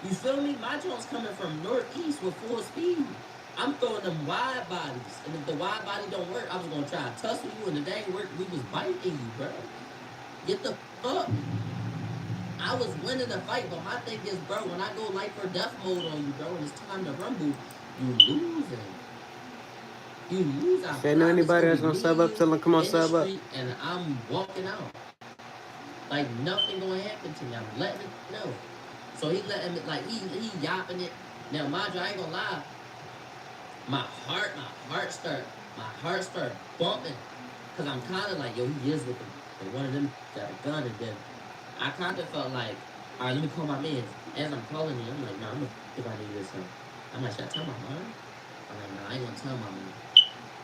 You feel me? My joint's coming from northeast with full speed. I'm throwing them wide bodies. And if the wide body don't work, I was going to try to tussle you. And the dang work, we was biting you, bro. Get the fuck. I was winning the fight, but my thing is, bro, when I go life or death mode on you, bro, and it's time to rumble, you losing. You lose. If you know anybody that's gonna sub up, tell them come on sub up. And I'm walking out. Like nothing gonna happen to me. I'm letting it know. So he letting me, like he yapping it. Now, mind you, I ain't gonna lie. My heart start bumping, cause I'm kind of like, yo, he is with them. And one of them got a gun, and then I kind of felt like, all right, let me call my man. As I'm calling him, I'm like, nah, I'm gonna if I need this. I'm like, should I tell my mom? I'm like, nah, I ain't gonna tell my mom.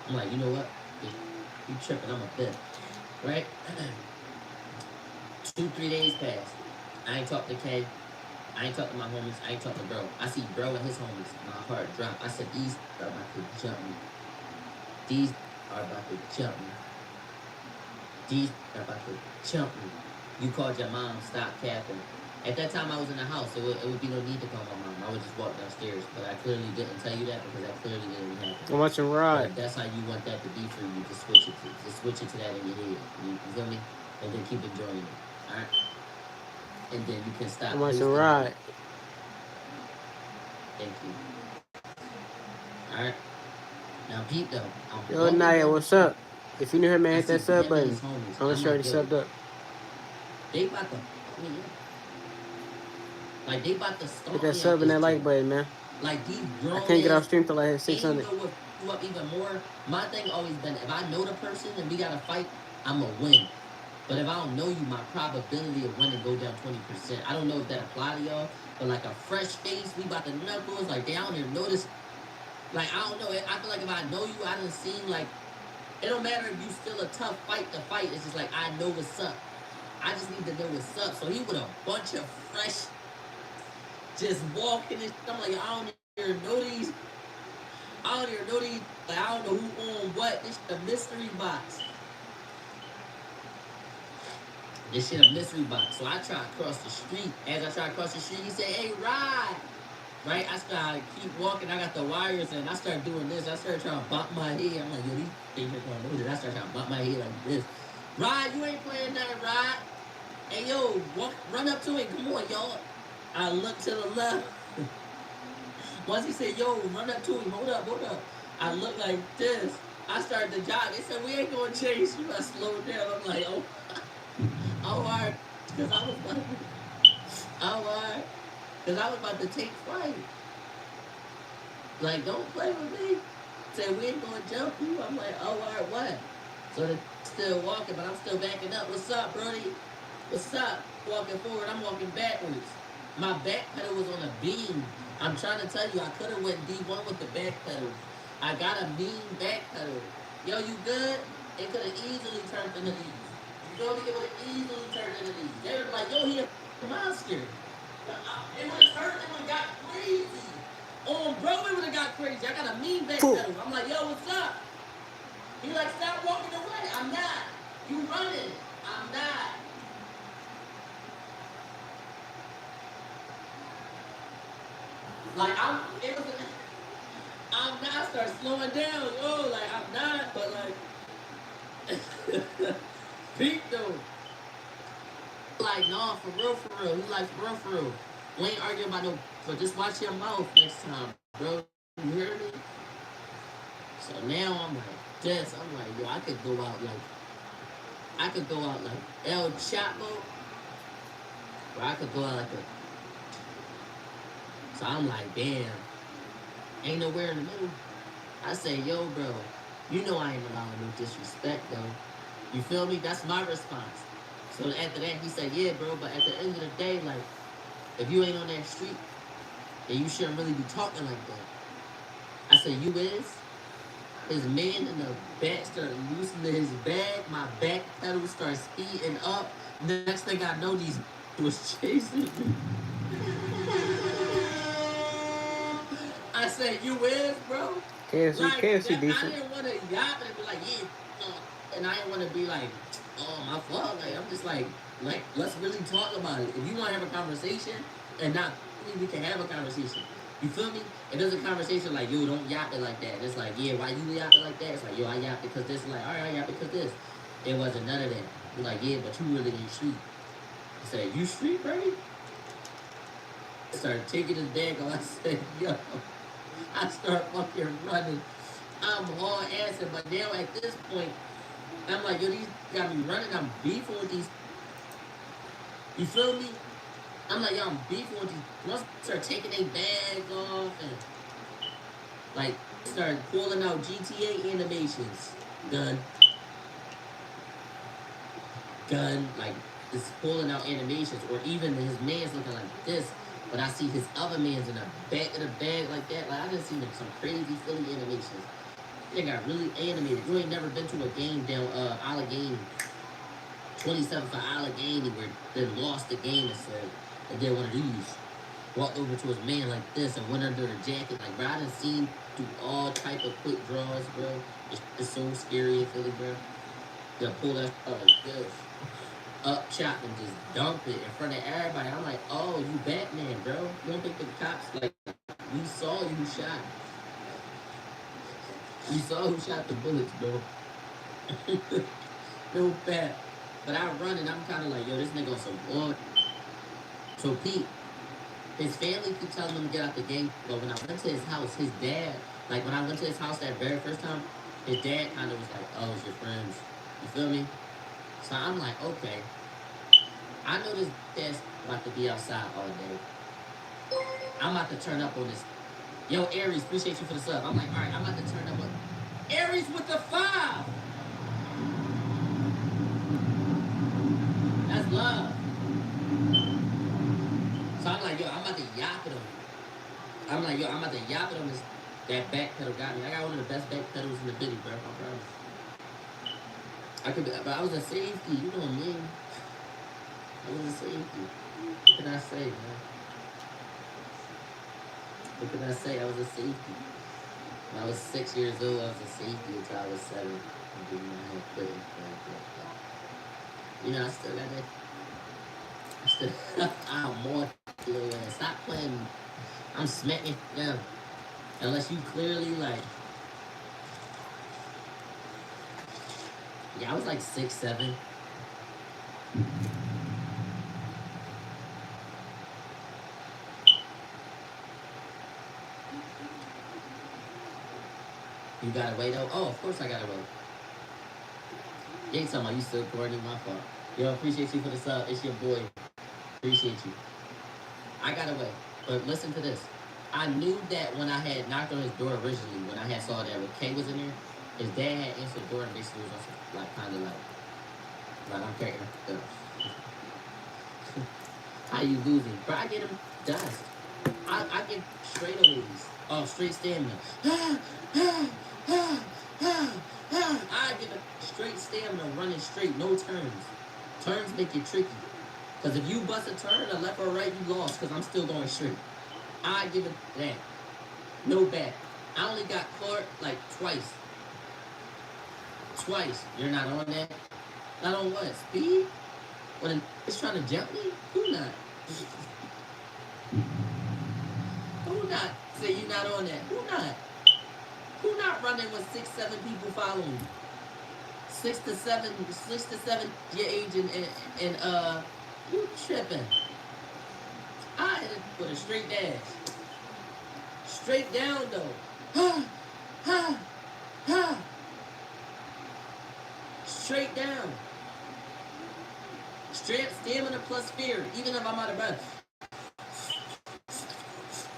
I'm like, you know what? You tripping? I'm a bit, right? 2-3 days passed. I ain't talked to K. I ain't talked to my homies. I ain't talked to bro. I see bro and his homies. My heart dropped. I said, these are about to jump me. These are about to jump me. These are about to jump me. You called your mom, stop capping. At that time, I was in the house, so it would be no need to call my mom. I would just walk downstairs. But I clearly didn't tell you that because that clearly didn't happen. I'm watching Rod. But that's how you want that to be for you. To switch it to that in your head. You feel me? And then keep enjoying it. All right. And then you can stop. I'm watching Rod. Thank you. All right. Now, Pete, though. Yo, Naya, what's up? If you new here, man, hit that sub button. Unless you already subbed up. They about to, like they about to start. Hit that sub and that like button, man. Like these grown. I can't get off stream till I hit 600. You know what you up even more? My thing always been, if I know the person and we gotta fight, I'ma win. But if I don't know you, my probability of winning go down 20%. I don't know if that apply to y'all, but like a fresh face, we about to knuckles, like they don't even notice. Like I don't know. I feel like if I know you, I done seen like. It don't matter if you still a tough fight to fight. It's just like I know what's up. I just need to know what's up. So he with a bunch of fresh, just walking and I'm like, I don't even know these. I don't even know these. Like, I don't know who on what. This shit a mystery box. This shit a mystery box. So I try to cross the street. As I try to cross the street, he said, "Hey, ride." Right? I start keep walking. I got the wires and I start doing this. I started trying to bump my head. I'm like, yo, these things are going to lose it. I start trying to bump my head like this. Ride, you ain't playing nothing, Ride. Hey, yo, walk, run up to it. Come on, y'all. I look to the left. Once he said, yo, run up to him. Hold up, hold up. I look like this. I started to jog. They said, we ain't going to chase you. I slowed down. I'm like, oh, all right. Because I was about to, all right. Because I was about to take flight. Like, don't play with me. Said, we ain't going to jump you. I'm like, oh, all right, what? So they're still walking, but I'm still backing up. What's up, Brody? What's up? Walking forward, I'm walking backwards. My back pedal was on a beam. I'm trying to tell you, I could have went D1 with the back pedal. I got a mean back pedal. Yo, you good? It could have easily turned into these. You know, it would have easily turned into these. They were like, yo, he a monster. It would have turned, it would have got crazy. Bro, it would have got crazy. I got a mean back pedal. I'm like, yo, what's up? He like, stop walking away. I'm not. You running. I'm not. Like, I'm not. Start slowing down. Yo, like, I'm not. But, like, Pete, though. Like, no, for real, for real. He's like, for real. We ain't arguing about no, but just watch your mouth next time, bro. You hear me? So now I'm like this. I'm like, yo, I could go out like El Chapo, or I could go out like a. So I'm like, damn, ain't nowhere in the middle. I say, yo, bro, you know I ain't allowing no disrespect, though. You feel me? That's my response. So after that, he said, yeah, bro, but at the end of the day, like, if you ain't on that street, then you shouldn't really be talking like that. I said, you is? His man in the back started loosening his bag. My back pedal started speeding up. Next thing I know, these was chasing me. I said, you is, bro? KFC, Like, KFC I decent. didn't want to yap and be like, yeah, and I didn't want to be like, oh, my fault. Like, I'm just like, let's really talk about it. If you want to have a conversation and not, we can have a conversation. You feel me? It is a conversation like, yo, don't yap it like that. It's like, yeah, why you yap it like that? It's like, yo, I yap because this. Like, all right, I yap because this. It wasn't none of that. You're like, yeah, but you really ain't street. I said, you street, Brady? I started taking his bag off. I said, yo. I start fucking running. I'm hard assing, but now at this point, I'm like, yo, these got me running. I'm beefing with these. You feel me? I'm like, yo, I'm beefing with these. Once I start taking their bags off and like start pulling out GTA animations, gun, like just pulling out animations, or even his man's looking like this. But I see his other man's in the back of the bag like that. Like, I just seen some crazy Philly animations. They got really animated. You ain't never been to a game down Allegheny, 27 for Allegheny, where they lost the game and said, and did one of these. Walked over to his man like this and went under the jacket. Like, bro, I done seen do all type of quick draws, bro. It's so scary in Philly, bro. They'll pull that like this. Up, chop, and just dump it in front of everybody. I'm like, oh, you Batman, bro. You don't think the cops, like, we saw you shot. We saw who shot the bullets, bro. No bat. But I run and I'm kind of like, yo, this nigga on some blood. So Pete, his family keep telling him to get out the game. But when I went to his house, his dad, like when I went to his house that very first time, his dad kind of was like, oh, it's your friends. You feel me? So I'm like, okay. I know this dad's about to be outside all day. I'm about to turn up on this. Yo, Aries, appreciate you for the sub. I'm like, all right, I'm about to turn up on Aries with the 5. That's love. So I'm like, yo, I'm about to yap it on him. I'm like, yo, I'm about to yap it on this. That back pedal got me. I got one of the best back pedals in the video, bro. I promise. I could, but I was a safety. You know what I mean? I was a safety. What can I say, man? What can I say? I was a safety. When I was 6 years old, I was a safety until I was 7. And then I had quitting. You know, I still got that. I still, I'm more little ass. Stop playing. I'm smacking down. Unless you clearly like. Yeah, I was like 6, 7. You gotta wait though? Oh, of course I gotta wait. You ain't talking about you still recording, my fault. Yo, appreciate you for the sub. It's your boy. Appreciate you. I gotta wait. But listen to this. I knew that when I had knocked on his door originally, when I had saw that when Kay was in there, his dad had answered the door and basically was also like kind of like I'm carrying the how you losing? Bro, I get him dust. I get straight O's. Oh, straight stamina. I get a straight stamina running straight, no turns. Turns make it tricky. Because if you bust a turn, a left or right, you lost because I'm still going straight. I give it that. No back. I only got caught like twice. Twice. You're not on that? Not on what? Speed? When it's trying to jump me? Who not? Who not? Say you not on that. Who not? Who not running with 6, 7 people following you? 6 to 7 your age and you tripping. I hit it with a straight dash. Straight down though. Straight down. Straight stamina plus fear. Even if I'm out of breath.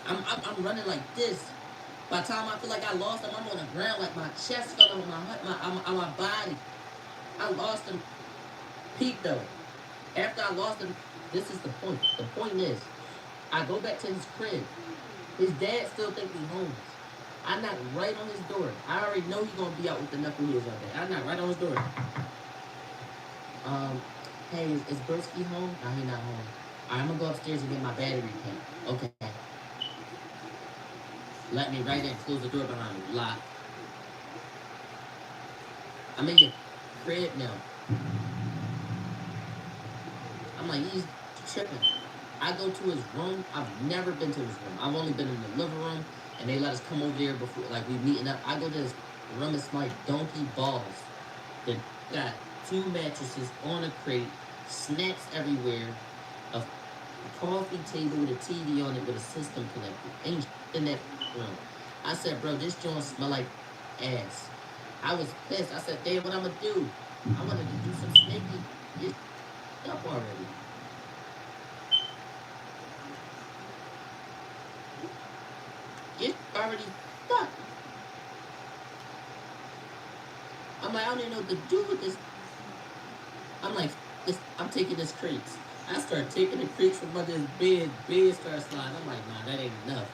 I'm running like this. By the time I feel like I lost him, I'm on the ground like my chest fell on my body. I lost him. Peep though. After I lost him, this is the point. The point is, I go back to his crib. His dad still thinks he's homeless. I knock right on his door. I already know he's gonna be out with the knuckleheads out there. I knock right on his door. Hey, is Bursky home? No, he not home. Alright, I'm gonna go upstairs and get my battery pack. Okay. Let me right in, close the door behind me. Lock. I'm in your crib now. I'm like, he's tripping. I go to his room. I've never been to his room. I've only been in the living room, and they let us come over there before, like, we meeting up. I go to his room, it's my donkey balls. They got 2 mattresses on a crate, snacks everywhere, a coffee table with a TV on it with a system connected. Ain't in that room. I said, bro, this joint smell like ass. I was pissed. I said, Dave, what I'm gonna do? I wanted to do some sneaky. Get up already. Get already stuck. I'm like, I don't even know what to do with this. I'm like, I'm taking this crates. I start taking the crates from under his bed. Bed starts sliding. I'm like, nah, that ain't enough.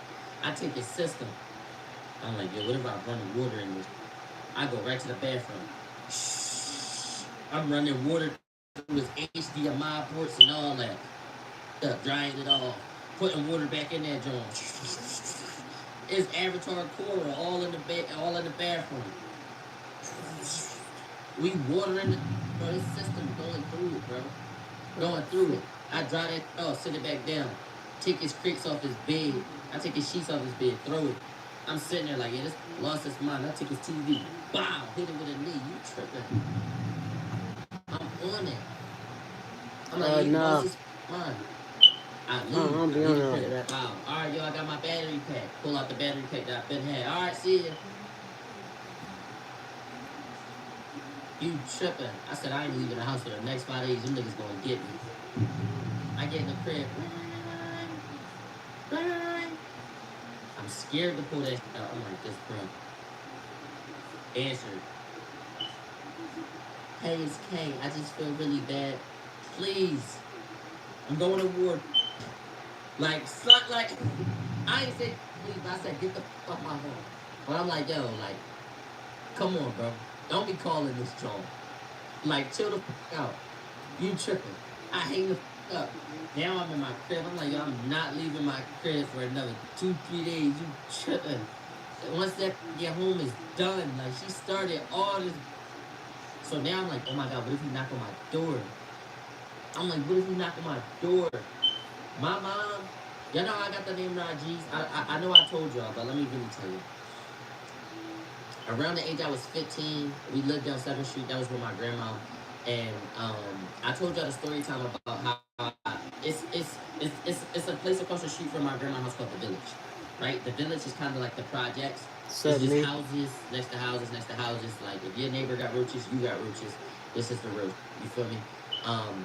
I take his system. I'm like, yo, what if I run the water in this? I go right to the bathroom. Shh. I'm running water through his HDMI ports and all that. Drying it off. Putting water back in that joint. It's Avatar Korra all in the bathroom. We watering bro, his system going through it, bro. Going through it. I dry that, sit it back down. Take his crates off his bed. I take his sheets off his bed, throw it. I'm sitting there like, yeah, this lost his mind. I took his TV. Bow! Hit it with a knee. You tripping. I'm on it. I'm like, yeah, lost his mind. I leave. I'm be on that. Wow. Alright, yo, I got my battery pack. Pull out the battery pack that I've been had. Alright, see ya. You tripping. I said, I ain't leaving the house for the next 5 days. Them niggas gonna get me. I get in the crib. I'm scared to pull that out. I'm like, this, bro. Answer. Hey, it's K. I just feel really bad. Please. I'm going to war. Like, I ain't say please, but I said, get the fuck off my home. But I'm like, yo, like, come on, bro. Don't be calling this joint. Like, chill the fuck out. You tripping. I hang the fuck up. Now I'm in my crib. I'm like, yo, I'm not leaving my crib for another 2-3 days. You tripping. once that get home is done, like she started all this. So now I'm like, oh my god, what if he knock on my door? I'm like, what if he knock on my door? My mom, y'all know how I got the name KaixGeez? I know I told y'all, but let me really tell you. Around the age I was 15, we lived down 7th Street. That was with my grandma. And I told y'all the story time about how it's a place across the street from my grandma's house called the Village. Right? The Village is kind of like the projects. It's just Suddenly, houses next to houses next to houses. Like if your neighbor got roaches, you got roaches. This is the roach. You feel me? Um,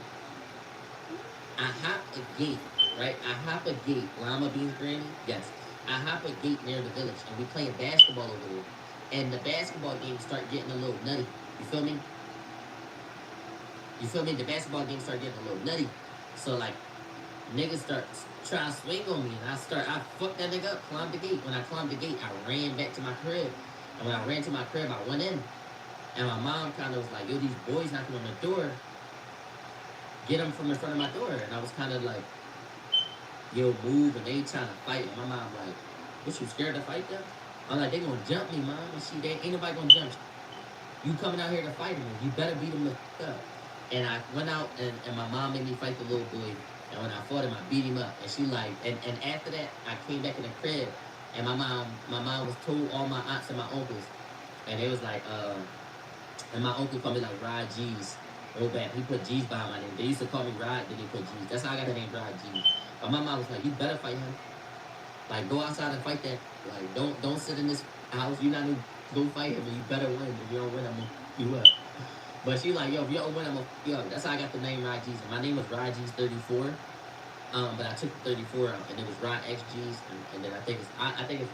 I hop a gate, right? I hop a gate. Lima Beans Granny? Yes. I hop a gate near the village and we playing basketball over there. And the basketball games start getting a little nutty. You feel me? You feel me? The basketball games start getting a little nutty. So like niggas start trying to swing on me and I fucked that nigga up, climbed the gate. When I climbed the gate, I ran back to my crib. And when I ran to my crib, I went in. And my mom kind of was like, yo, these boys knocking on the door. Get them from in front of my door. And I was kind of like, yo, move. And they trying to fight. And my mom like, what, you scared to fight them? I'm like, they gonna jump me, mom. And she, they ain't nobody gonna jump you. You coming out here to fight them. You better beat them the fuck up. And I went out and my mom made me fight the little boy. And when I fought him, I beat him up. And she like, and after that, I came back in the crib. And my mom was told all my aunts and my uncles. And it was like, and my uncle called me like KaixGeez. Real bad. He put G's behind my name. They used to call me Rod, then he put G's. That's how I got the name KaixGeez. But my mom was like, you better fight him. Like, go outside and fight that. Like, don't sit in this house. You not gonna go fight him and you better win. If you don't win, I'm gonna f you up. But she like, yo, if you don't win, I'm gonna f you up. That's how I got the name KaixGeez. My name was KaixGeez34. But I took the 34 out and it was KaixGeez and then I think it's KaixGeez.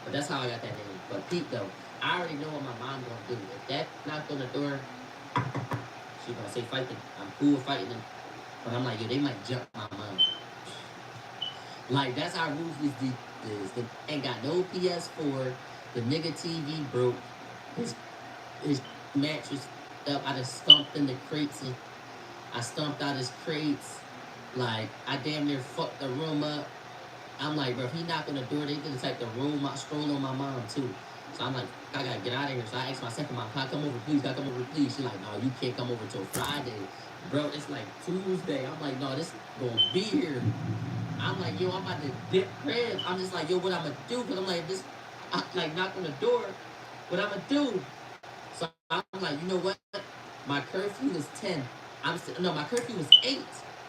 But that's how I got that name. But Pete though, I already know what my mom gonna do. If that knocked on the door, she gonna say fight them. I'm cool with fighting them. But I'm like, yo, they might jump my mom. Like that's how ruthless this is. They ain't got no PS4. The nigga TV broke. His mattress up. I just stomped in the crates and I stomped out his crates. Like I damn near fucked the room up. I'm like, bro, if he knock on the door, they gonna take the room, stroll on my mom too. So I'm like, I gotta get out of here. So I asked my second mom, can I come over please? Can I come over please? She like, no, you can't come over till Friday. Bro, it's like Tuesday. I'm like, no, this gonna be here. I'm like, yo, I'm about to dip crib. I'm just like, yo, what I'm gonna do? Cause I'm like, this, I, like, knock on the door. What I'm gonna do? So I'm like, you know what? My curfew is 10. No, my curfew was 8.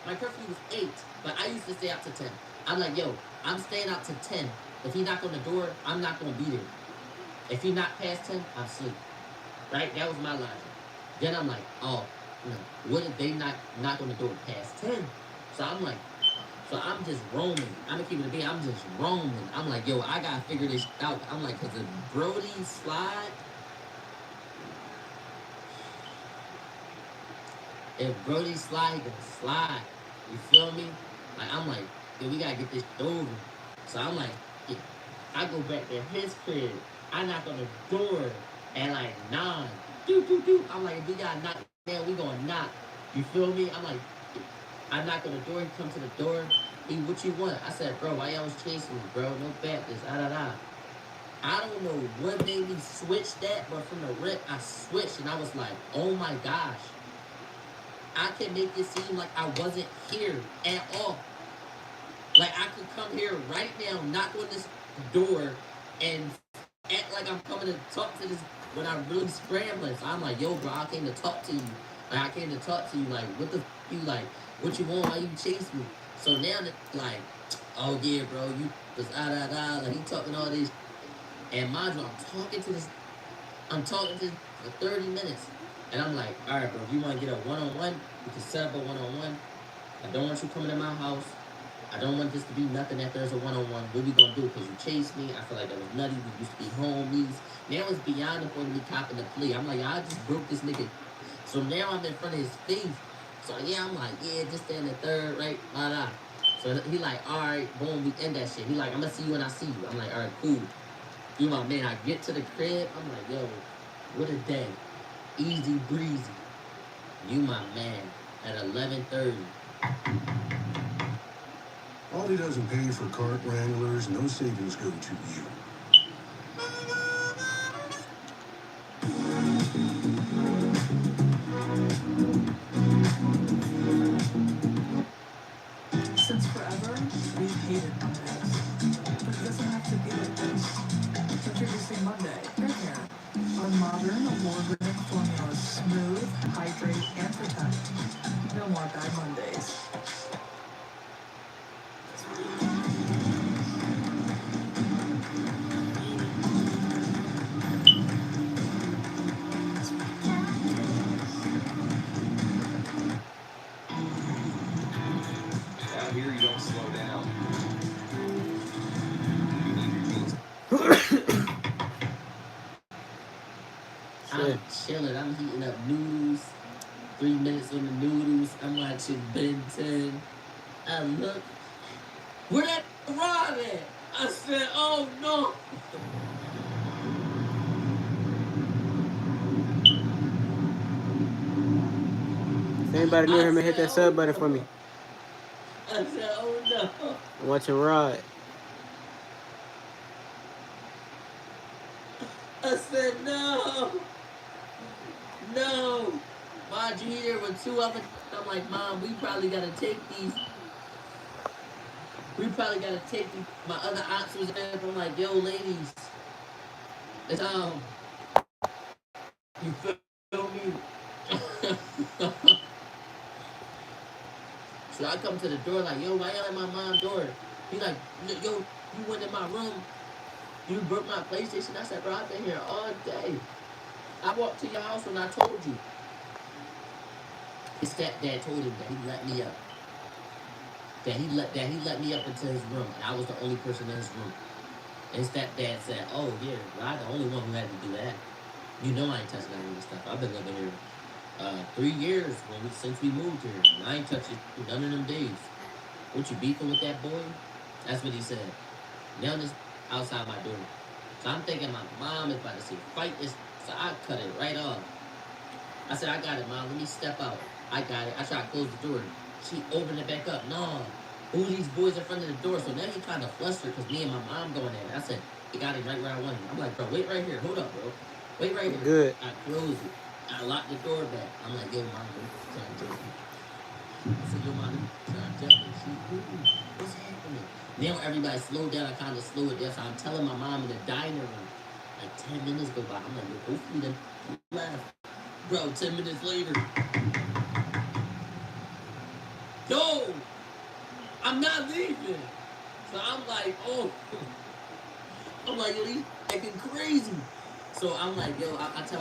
My curfew was 8, but I used to stay out to 10. I'm like, yo, I'm staying out to 10. If he knock on the door, I'm not gonna be there. If he knock past 10, I'm asleep. Right? That was my logic. Then I'm like, oh, no. What if they knock on the door past 10? So I'm like, so I'm just roaming. I'm gonna keep it a beat. I'm just roaming. I'm like, yo, I gotta figure this out. I'm like, cause if Brody slide, he gonna slide. You feel me? Like I'm like, yo, we gotta get this over. So I'm like, yeah. I go back to his crib. I knock on the door at like 9. I'm like, if we gotta knock down, we gonna knock. You feel me? I'm like, I knock on the door, he come to the door. He, what you want? I said, bro, why y'all was chasing me, bro? No Baptist, I don't know what made me switch that, but from the rip, I switched and I was like, oh my gosh. I can make it seem like I wasn't here at all. Like I could come here right now, knock on this door, and act like I'm coming to talk to this when I'm really scrambling. So I'm like, yo, bro, I came to talk to you. Like I came to talk to you. Like, what the f you like? What you want? Why you chase me? So now that like, oh yeah, bro, you just like he talking all this, and mind you, I'm talking to this for 30 minutes, and I'm like, all right, bro, if you want to get a one-on-one, we can set up a one-on-one. I don't want you coming to my house. I don't want this to be nothing after there's a one-on-one. What we gonna do? Because you chased me. I feel like that was nutty. We used to be homies. Now it's beyond the point of me copping the plea. I'm like, I just broke this nigga. So now I'm in front of his face. So yeah, I'm like, yeah, just stand in third, right? Blah, blah. So he like, all right, boom, we end that shit. He like, I'm gonna see you when I see you. I'm like, all right, cool. You my man. I get to the crib. I'm like, yo, what a day. Easy breezy. You my man. At 11:30. Aldi doesn't pay for cart wranglers. No savings go to you. Since forever, we've hated Mondays. But it doesn't have to be like this. Introducing Monday Hair Care. Our modern, award-winning formula is smooth, hydrate, and protect. No more bad Mondays. Out here, you don't slow down. You need your jeans. I'm chilling. I'm heating up noodles. 3 minutes on the noodles. I'm watching Ben 10. I look. Where that rod at? I said, oh no. If anybody near him, hit that sub button for me. I said, oh no. I'm watching Rod. I said, no. No. Mind you, there were 2 of it. I'm like, Mom, we probably got to take these. My other aunts was there. I'm like, yo, ladies. It's, you feel me? So I come to the door like, yo, why y'all at my mom's door? He like, yo, you went in my room. You broke my PlayStation. I said, bro, I've been here all day. I walked to your house when I told you. His stepdad told him that he let me up. That he let me up into his room, and I was the only person in his room. And his stepdad said, oh yeah, well, I'm the only one who had to do that. You know I ain't touching any of this stuff. I've been living here 3 years since we moved here. And I ain't touched none of them days. What, you beefing with that boy? That's what he said. Now this outside my door. So I'm thinking my mom is about to say, fight this. So I cut it right off. I said, I got it, Mom. Let me step out. I got it. I tried to close the door. She opened it back up. No. Who these boys in front of the door? So now he kind of flustered because me and my mom going in. I said, he got it right where I wanted him. I'm like, bro, wait right here. Hold up, bro. Wait right here. Good. I closed it. I locked the door back. I'm like, yo, Mom, trying to jump me. I said, yo, Mom, trying to jump me. She, what's happening? Now everybody slowed down. I kind of slowed it down. So I'm telling my mom in the dining room. Like 10 minutes go by. I'm like, yo, hopefully them left. Bro, 10 minutes later. Yo, I'm not leaving. So I'm like, oh. I'm like, yo, he's acting crazy. So I'm like, yo, I tell